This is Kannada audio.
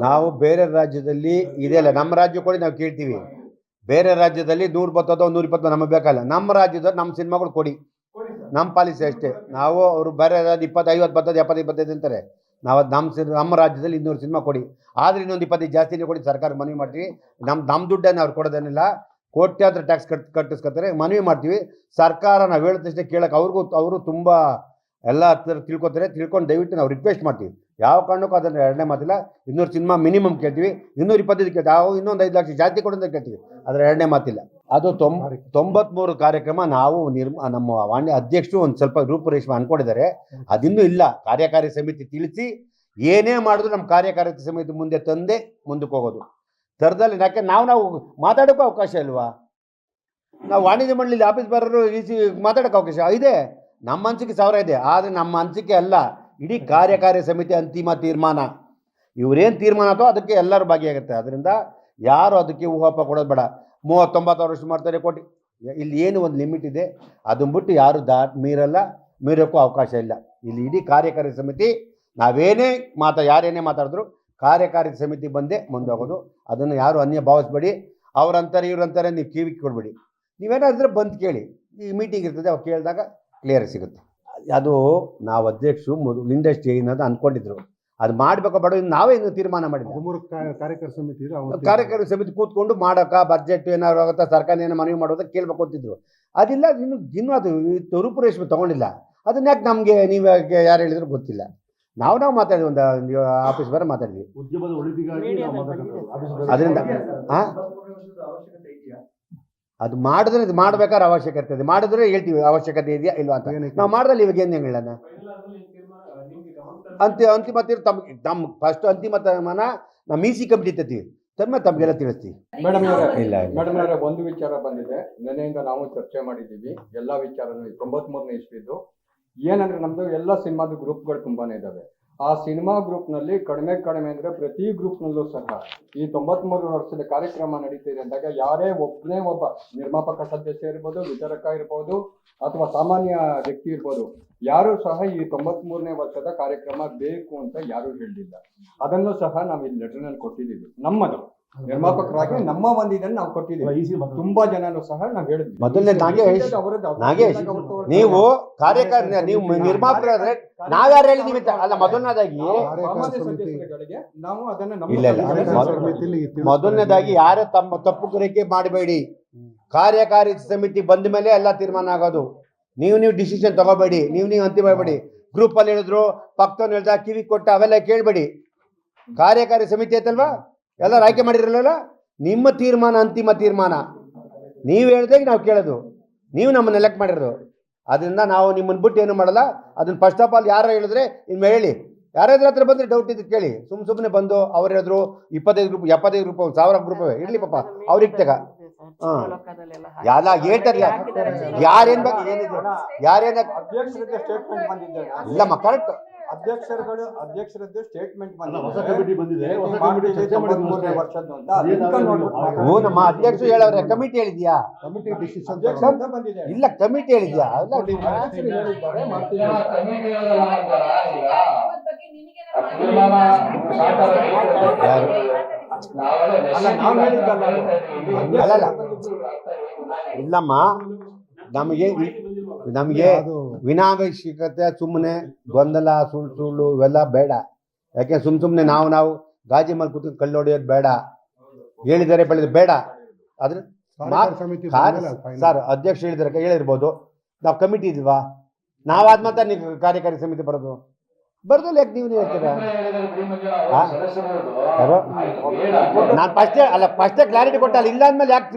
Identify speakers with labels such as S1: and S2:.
S1: ನಾವು ಬೇರೆ ರಾಜ್ಯದಲ್ಲಿ ಇದೆಯಲ್ಲ, ನಮ್ಮ ರಾಜ್ಯ ಕೊಡಿ ನಾವು ಕೇಳ್ತೀವಿ. ಬೇರೆ ರಾಜ್ಯದಲ್ಲಿ 100 ಬರ್ತದೋ 120 ನಮಗೆ ಬೇಕಲ್ಲ. ನಮ್ಮ ರಾಜ್ಯದಲ್ಲಿ ನಮ್ಮ ಸಿನಿಮಾಗಳು ಕೊಡಿ, ನಮ್ಮ ಪಾಲಿಸಿ ಅಷ್ಟೇ. ನಾವು ಅವರು ಬೇರೆ 20, 50 ಬರ್ತದೆ, 70, 25 ಅಂತಾರೆ. ನಾವು ನಮ್ಮ ರಾಜ್ಯದಲ್ಲಿ 200 ಸಿನಿಮಾ ಕೊಡಿ, ಆದರೆ ಇನ್ನೊಂದು 25 ಜಾಸ್ತಿನೇ ಕೊಡಿ, ಸರ್ಕಾರ ಮನವಿ ಮಾಡ್ತೀವಿ. ನಮ್ಮ ದುಡ್ಡನ್ನು ಅವ್ರು ಕೊಡೋದೇನಿಲ್ಲ, ಕೋಟ್ಯಾಂತರ ಟ್ಯಾಕ್ಸ್ ಕಟ್ಟಿಸ್ಕೊತಾರೆ, ಮನವಿ ಮಾಡ್ತೀವಿ. ಸರ್ಕಾರ ನಾವು ಹೇಳಿದ ತಕ್ಷಣ ಕೇಳಕ್ಕೆ ಅವರು ತುಂಬ ಎಲ್ಲ ತಿಳ್ಕೊತಾರೆ. ತಿಳ್ಕೊಂಡು ದಯವಿಟ್ಟು ನಾವು ರಿಕ್ವೆಸ್ಟ್ ಮಾಡ್ತೀವಿ, ಯಾವ ಕಾರಣಕ್ಕೂ ಅದನ್ನು ಎರಡನೇ ಮಾತಿಲ್ಲ. 200 ಸಿನಿಮಾ ಮಿನಿಮಮ್ ಕೇಳ್ತೀವಿ, 225 ಕೇಳ್ತೀವಿ, ನಾವು ಇನ್ನೊಂದು 5 ಲಕ್ಷ ಜಾಸ್ತಿ ಕೊಡೋದು ಕೇಳ್ತೀವಿ, ಅದರ ಎರಡನೇ ಮಾತಿಲ್ಲ. ಅದು 93 ಕಾರ್ಯಕ್ರಮ ನಾವು ನಮ್ಮ ವಾಣಿ ಅಧ್ಯಕ್ಷರು ಒಂದು ಸ್ವಲ್ಪ ರೂಪುರೇಷೆ ಅಂದ್ಕೊಂಡಿದ್ದಾರೆ. ಅದಿನ್ನೂ ಇಲ್ಲ. ಕಾರ್ಯಕಾರಿ ಸಮಿತಿ ತಿಳಿಸಿ ಏನೇ ಮಾಡಿದ್ರು ನಮ್ಮ ಕಾರ್ಯಕಾರಿ ಸಮಿತಿ ಮುಂದೆ ತಂದೆ ಮುಂದಕ್ಕೆ ಹೋಗೋದು ಥರದಲ್ಲಿ. ಯಾಕೆ ನಾವು ಮಾತಾಡೋಕ್ಕೂ ಅವಕಾಶ ಇಲ್ವಾ? ನಾವು ವಾಣಿಜ್ಯ ಮಂಡಳಿ ಆಫೀಸ್ ಬರೋರು ಮಾತಾಡೋಕ್ಕೆ ಅವಕಾಶ ಇದೆ. ನಮ್ಮ ಅನಿಸಿಕೆ 1000 ಇದೆ, ಆದರೆ ನಮ್ಮ ಅನಿಸಿಕೆ ಅಲ್ಲ, ಇಡೀ ಕಾರ್ಯಕಾರಿ ಸಮಿತಿ ಅಂತಿಮ ತೀರ್ಮಾನ. ಇವರೇನು ತೀರ್ಮಾನ ಅಥವಾ ಅದಕ್ಕೆ ಎಲ್ಲರೂ ಭಾಗಿಯಾಗುತ್ತೆ. ಅದರಿಂದ ಯಾರು ಅದಕ್ಕೆ ಊಹಾಪ ಕೊಡೋದು ಬೇಡ. 30-90 ವರ್ಷ ಮಾಡ್ತಾರೆ ಕೋಟಿ, ಇಲ್ಲಿ ಏನು ಒಂದು ಲಿಮಿಟ್ ಇದೆ, ಅದನ್ನ ಬಿಟ್ಟು ಯಾರು ಮೀರೋಕ್ಕೂ ಅವಕಾಶ ಇಲ್ಲ. ಇಲ್ಲಿ ಇಡೀ ಕಾರ್ಯಕಾರಿ ಸಮಿತಿ ನಾವೇನೇ ಯಾರೇನೇ ಮಾತಾಡಿದ್ರು ಕಾರ್ಯಕಾರಿ ಸಮಿತಿ ಬಂದೇ ಮುಂದೋಗೋದು. ಅದನ್ನು ಯಾರು ಅನ್ಯ ಭಾವಿಸ್ಬೇಡಿ. ಅವ್ರಂತಾರೆ ಇವ್ರಂತಾರೆ ನೀವು ಕಿವಿ ಕೊಡಬೇಡಿ. ನೀವೇನಾದ್ರೆ ಬಂದು ಕೇಳಿ, ಈ ಮೀಟಿಂಗ್ ಇರ್ತದೆ, ಅವ್ರು ಕೇಳಿದಾಗ ಕ್ಲಿಯರ್ ಸಿಗುತ್ತೆ. ಅದು ನಾವು ಅಧ್ಯಕ್ಷರು ಇಂಡಸ್ಟ್ರಿ ಅನ್ನೋದು ಅಂದ್ಕೊಂಡಿದ್ರು, ಅದು ಮಾಡಬೇಕೋ ಬೇಡ ನಾವೇ ಇನ್ನು ತೀರ್ಮಾನ ಮಾಡಿದ್ವಿ. ಕಾರ್ಯಕಾರಿ ಸಮಿತಿ ಕೂತ್ಕೊಂಡು ಮಾಡೋಕೆ ಬಜೆಟ್ ಏನಾದ್ರು ಆಗುತ್ತಾ, ಸರ್ಕಾರ ಏನೋ ಮನವಿ ಮಾಡೋದ ಕೇಳಬೇಕು ಅಂತಿದ್ರು. ಅದಿಲ್ಲ, ಇನ್ನೂ ಅದು ರೂಪುರೇಷೆ ತೊಗೊಂಡಿಲ್ಲ. ಅದನ್ನ ಯಾಕೆ ನಮಗೆ ನೀವು ಯಾರು ಹೇಳಿದ್ರು ಗೊತ್ತಿಲ್ಲ. ನಾವು ಮಾತಾಡಿದ್ವಿ, ಒಂದು ಆಫೀಸ್ ಬರ ಮಾತಾಡಿದ್ವಿ. ಅದರಿಂದ ಅದು ಮಾಡಿದ್ರೆ ಇದು ಮಾಡ್ಬೇಕಾದ್ರೆ ಅವಶ್ಯಕತೆ ಇದೆ, ಮಾಡಿದ್ರೆ ಹೇಳ್ತೀವಿ ಅವಶ್ಯಕತೆ ಇದೆಯಾ ಇಲ್ವಾ ಅಂತ. ನಾವು ಮಾಡಿದ್ರೆ ಇವಾಗ ಏನು ಹೇಳೋಣ? ಅಂತಿಮ ತೀರ್ಮಾನ ತಮ್ಮ ಫಸ್ಟ್ ಅಂತಿಮ ತೀರ್ಮಾನ ನಮ್ಮ ಇ ಸಿ ಕಮಿಟಿ ತರ್ತೀವಿ, ತಮಗೆಲ್ಲ ತಿಳಿಸ್ತೀವಿ.
S2: ಮೇಡಮ್ ಅವರೇ, ಒಂದು ವಿಚಾರ ಬಂದಿದೆ. ನೆನೆಯಿಂದ ನಾವು ಚರ್ಚೆ ಮಾಡಿದ್ದೀವಿ ಎಲ್ಲ ವಿಚಾರನೂ. 93ನೇ ಇಸ್ವಿದ್ದು ಏನಂದ್ರೆ ನಮ್ದು ಎಲ್ಲ ಸಿನಿಮಾದ ಗ್ರೂಪ್ಗಳು ತುಂಬಾನೇ ಇದಾವೆ. ಆ ಸಿನಿಮಾ ಗ್ರೂಪ್ನಲ್ಲಿ ಕಡಿಮೆ ಅಂದರೆ ಪ್ರತಿ ಗ್ರೂಪ್ನಲ್ಲೂ ಸಹ ಈ 93 ವರ್ಷದ ಕಾರ್ಯಕ್ರಮ ನಡೀತಿದೆ ಅಂದಾಗ ಯಾರೇ ಒಬ್ಬ ನಿರ್ಮಾಪಕ ಸದಸ್ಯ ಇರ್ಬೋದು, ವಿತರಕ ಇರ್ಬೋದು, ಅಥವಾ ಸಾಮಾನ್ಯ ವ್ಯಕ್ತಿ ಇರ್ಬೋದು, ಯಾರು ಸಹ ಈ 93ನೇ ವರ್ಷದ ಕಾರ್ಯಕ್ರಮ ಬೇಕು ಅಂತ ಯಾರು ಹೇಳಿಲ್ಲ. ಅದನ್ನು ಸಹ ನಾವು ಇಲ್ಲಿ ಲೆಟರ್ನಲ್ಲಿ ಕೊಟ್ಟಿದ್ದೀವಿ. ನಮ್ಮದು ನಿರ್ಮಾಪಕರಾಗಿ ನಮ್ಮ ಒಂದು ಇದನ್ನು ನಾವು ಕೊಟ್ಟಿದ್ದೀವಿ. ತುಂಬಾ ಜನನು ಸಹ ನಾವು ಹೇಳಿದ್ವಿ.
S1: ಮೊದಲನೇ ನಾಗೇಶ್, ನೀವು ಕಾರ್ಯಕಾರಿ ನೀವು ನಿರ್ಮಾಪಕರಾದ್ರೆ ನಾವ್ಯಾರು ಹೇಳಿದೀವಿ ಅಲ್ಲ. ಮೊದಲನೇದಾಗಿ
S2: ನಾವು ಅದನ್ನ
S1: ಮೊದಲನೇದಾಗಿ ಯಾರು ತಮ್ಮ ತಪ್ಪು ಗ್ರಹಿಕೆ ಮಾಡಬೇಡಿ. ಕಾರ್ಯಕಾರಿ ಸಮಿತಿ ಬಂದ ಮೇಲೆ ಎಲ್ಲ ತೀರ್ಮಾನ ಆಗೋದು. ನೀವು ಡಿಸಿಷನ್ ತಗೋಬೇಡಿ, ನೀವು ಅಂತಿಮ ಮಾಡಬೇಡಿ. ಗ್ರೂಪ್ ಅಲ್ಲಿ ಹೇಳಿದ್ರು, ಪಕ್ಕದವ್ನು ಹೇಳ್ದ, ಕಿವಿ ಕೊಟ್ಟ, ಅವೆಲ್ಲ ಕೇಳಬೇಡಿ. ಕಾರ್ಯಕಾರಿ ಸಮಿತಿ ಐತಲ್ವಾ, ಎಲ್ಲರೂ ಆಯ್ಕೆ ಮಾಡಿರಲಿಲ್ಲ. ನಿಮ್ಮ ತೀರ್ಮಾನ ಅಂತಿಮ ತೀರ್ಮಾನ. ನೀವು ಹೇಳ್ದಾಗ ನಾವು ಕೇಳೋದು, ನೀವು ನಮ್ಮನ್ನು ಎಲೆಕ್ಟ್ ಮಾಡಿರೋದು. ಅದರಿಂದ ನಾವು ನಿಮ್ಮನ್ನು ಬಿಟ್ಟು ಏನು ಮಾಡಲ್ಲ. ಅದನ್ನ ಫಸ್ಟ್ ಆಫ್ ಆಲ್ ಯಾರು ಹೇಳಿದ್ರೆ ಇನ್ನು ಹೇಳಿ, ಯಾರಾದ್ರೂ ಹತ್ರ ಬಂದರೆ ಡೌಟ್ ಇದ್ದು ಕೇಳಿ. ಸುಮ್ಮನೆ ಬಂದು ಅವ್ರು ಹೇಳಿದ್ರು 25 ಗ್ರೂಪ್ 75 ಗ್ರೂಪ್ 1000 ಗ್ರೂಪ್ ಇರಲಿ ಪಾಪ, ಅವ್ರಿಗೆ ತಗ ಎಲ್ಲ ಹೇಳ್ತಾರಲ್ಲ. ಯಾರೇನ್ ಬಗ್ಗೆ ಏನಿದೆ, ಯಾರೇನ ಇಲ್ಲಮ್ಮ, ಕರೆಕ್ಟ್.
S2: ಅಧ್ಯಕ್ಷರದ್ದು ಸ್ಟೇಟ್ಮೆಂಟ್
S1: ನಮ್ಮ ಅಧ್ಯಕ್ಷರು ಹೇಳವ್ರೆ. ಕಮಿಟಿ ಹೇಳಿದ್ಯಾ? ಇಲ್ಲ, ಕಮಿಟಿ ಹೇಳಿದ್ಯಾ? ಇಲ್ಲಮ್ಮ, ನಮಗೆ ವಿನಾವಶ್ಯಕತೆ ಸುಮ್ಮನೆ ಗೊಂದಲ, ಸುಳ್ಳು ಇವೆಲ್ಲ ಬೇಡ. ಯಾಕೆ ಸುಮ್ಮನೆ ನಾವು ಗಾಜಿ ಮೇಲೆ ಕೂತ್ಕೊಂಡು ಕಲ್ಲು ಹೊಡೆಯೋದು ಬೇಡ. ಹೇಳಿದರೆ ಬೆಳೆದು ಬೇಡ. ಆದ್ರೆ ಸರ್ ಅಧ್ಯಕ್ಷ ಹೇಳಿರ್ಬೋದು, ನಾವು ಕಮಿಟಿ ಇಲ್ವಾ, ನಾವಾದ್ಮಂತ ನೀವು ಕಾರ್ಯಕಾರಿ ಸಮಿತಿ ಬರೋದು ಬರ್ದಲ್ಲ. ಯಾಕೆ ನೀವು ಹೇಳ್ತೀರಾ? ನಾನು ಫಸ್ಟೇ ಕ್ಲಾರಿಟಿ ಕೊಟ್ಟಲ್ಲ. ಇಲ್ಲ ಅಂದ್ಮೇಲೆ ಯಾಕೆ